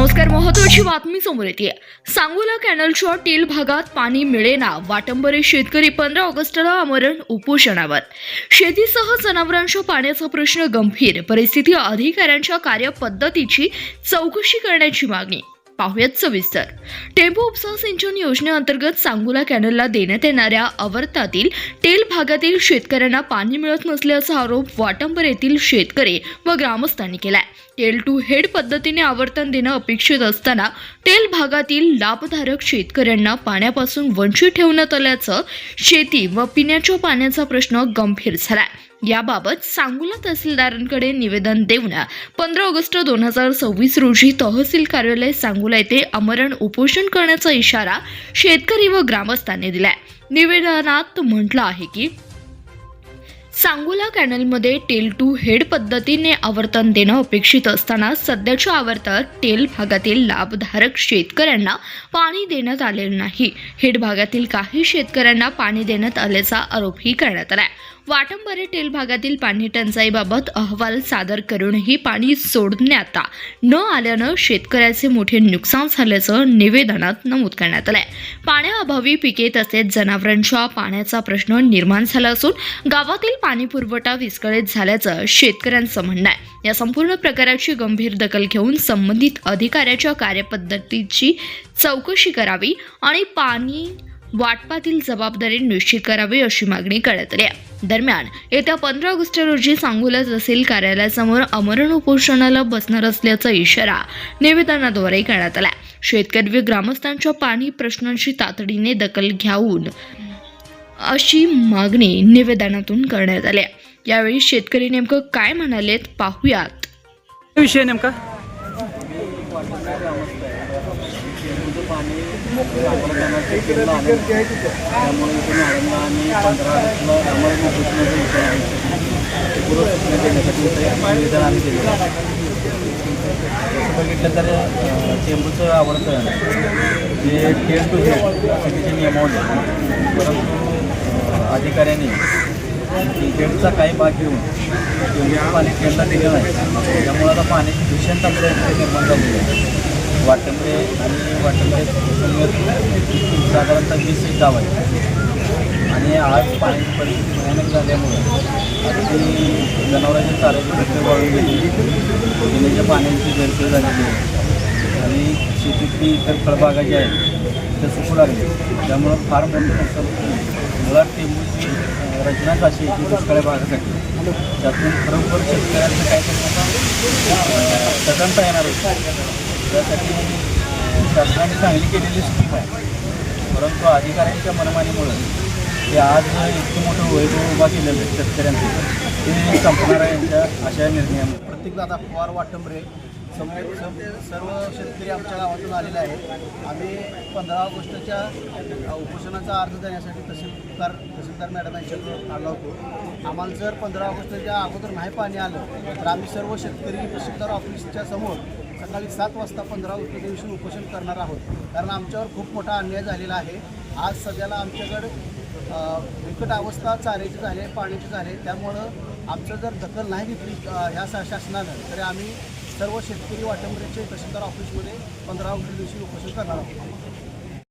नमस्कार, महत्वाची बातमी समोर येते। सांगोला कॅनलच्या टील भागात पाणी मिळेना, वाटंबरे शेतकरी 15 ऑगस्टला आमरण उपोषणावर। शेतीसह जनावरांच्या पाण्याचा प्रश्न गंभीर, परिस्थिती अधिकाऱ्यांच्या कार्यपद्धतीची चौकशी करण्याची मागणी। पाहुयात सविस्तर। टेंबू उपसा सिंचन योजनेअंतर्गत सांगोला कॅनलला देण्यात येणाऱ्या आवर्तातील टेल भागातील शेतकऱ्यांना पाणी मिळत नसल्याचा आरोप वाटंबर येथील शेतकरी व ग्रामस्थांनी केलाय। टेल टू हेड पद्धतीने आवर्तन देणं अपेक्षित असताना टेल भागातील लाभधारक शेतकऱ्यांना पाण्यापासून वंचित ठेवण्यात आल्याचं, शेती व पिण्याच्या पाण्याचा प्रश्न गंभीर झालाय। याबाबत सांगोला तहसीलदारांकडे निवेदन देऊन 15 ऑगस्ट 2026 रोजी तहसील कार्यालय सांगोला येथे आमरण उपोषण करण्याचा इशारा शेतकरी व ग्रामस्थांनी दिलाय। निवेदनात म्हटलं आहे की सांगोला कॅनलमध्ये टेल टू हेड पद्धतीने आवर्तन देणं अपेक्षित असताना सध्याच्या आवर्तात टेल भागातील लाभधारक शेतकऱ्यांना पाणी देण्यात आलेलं नाही। हेड भागातील काही शेतकऱ्यांना पाणी देण्यात आल्याचा आरोपही करण्यात आलाय। वाटंबरे टेल भागातील पाणी टंचाईबाबत अहवाल सादर करूनही पाणी सोडण्यात न आल्यानं शेतकऱ्याचे मोठे नुकसान झाल्याचं निवेदनात नमूद करण्यात आलंय। पाण्याअभावी पिके तसेच जनावरांच्या पाण्याचा प्रश्न निर्माण झाला असून गावातील पाणी पुरवठा विस्कळीत झाल्याचं शेतकऱ्यांचं म्हणणं आहे। या संपूर्ण प्रकाराची गंभीर दखल घेऊन संबंधित अधिकाऱ्याच्या कार्यपद्धतीची चौकशी करावी आणि पाणी वाटपातील जबाबदारी निश्चित करावी अशी मागणी करण्यात आली आहे। दरम्यान येत्या 15 ऑगस्ट रोजी सांगोला तहसील कार्यालयासमोर आमरण उपोषणाला बसणार असल्याचा इशारा निवेदनाद्वारे करण्यात आला। शेतकरी व ग्रामस्थांच्या पाणी प्रश्नांची तातडीने दखल घ्यावून अशी मागणी निवेदनातून करण्यात आली। यावेळी शेतकरी नेमकं काय म्हणालेत पाहुयात। विषय नेमका पाणी त्यामुळे इथून आळंदा आणि 15 ऑगस्टला आम्हाला उपोषणाचा विचार पूर्व सूचना देण्यासाठी निवेदन आम्ही दिलेलं आहे। तसं बघितलं तर टेंबूचं आवर्तन जे टेल टू हेड त्याचे नियमावली, परंतु अधिकाऱ्यांनी टेलचा काही भाग घेऊन टेंबूचं पाणी टेलला दिलं नाही। त्यामुळे आता पाण्याची भीषण टंचाई निर्माण झालेली आहे। वाटंबरे आणि वाटंबरे साधारणतः 20 गाव आहे आणि आज पाण्याची परिस्थिती भयानक झाल्यामुळे अगदी जनावरांच्या चाऱ्याची घटक वाढून गेली, पिण्याच्या पाण्याची गैरसोय झालेली आहे आणि शेतीतली इतर फळबागा ज्या आहेत त्या सुकू लागले। त्यामुळं फार मोठं नुकसान। मुळात टेंबूची रचनाच अशी की दुष्काळी भागासाठी त्यातून खरोखर शेतकऱ्यांचं काय सदनता येणार होतं। त्यासाठी शासनाने चांगली केलेली स्कीम आहे, परंतु अधिकाऱ्यांच्या मनमानीमुळे ते आज इतकं मोठं वैभव उभा केलेलं आहे शेतकऱ्यांचं ते संपणार आहे यांच्या अशा निर्णयामुळे। प्रत्येक दादा पवार वाटंबरे सर्व शेतकरी आमच्या गावातून आलेले आहेत। आम्ही 15 ऑगस्टच्या उपोषणाचा अर्ज देण्यासाठी तहसीलदार मॅडम यांच्याकडे आलो होतो। आम्हाला जर 15 ऑगस्टच्या अगोदर नाही पाणी आलं तर आम्ही सर्व शेतकरी तहसीलदार ऑफिसच्या समोर सकाळी 7 वाजता 15 ऑगस्ट दिवशी उपोषण करणार आहोत, कारण आमच्यावर खूप मोठा अन्याय झालेला आहे। आज सध्याला आमच्याकडे बिकट अवस्था चाऱ्याची झाली आहे, पाण्याची झाली आहे। त्यामुळं आमचं जर दखल नाही घेतली ह्या शासनानं तरी आम्ही सर्व शेतकरी वाटंबरेचे तहसीलदार ऑफिसमध्ये 15 ऑगस्ट दिवशी उपोषण करणार आहोत।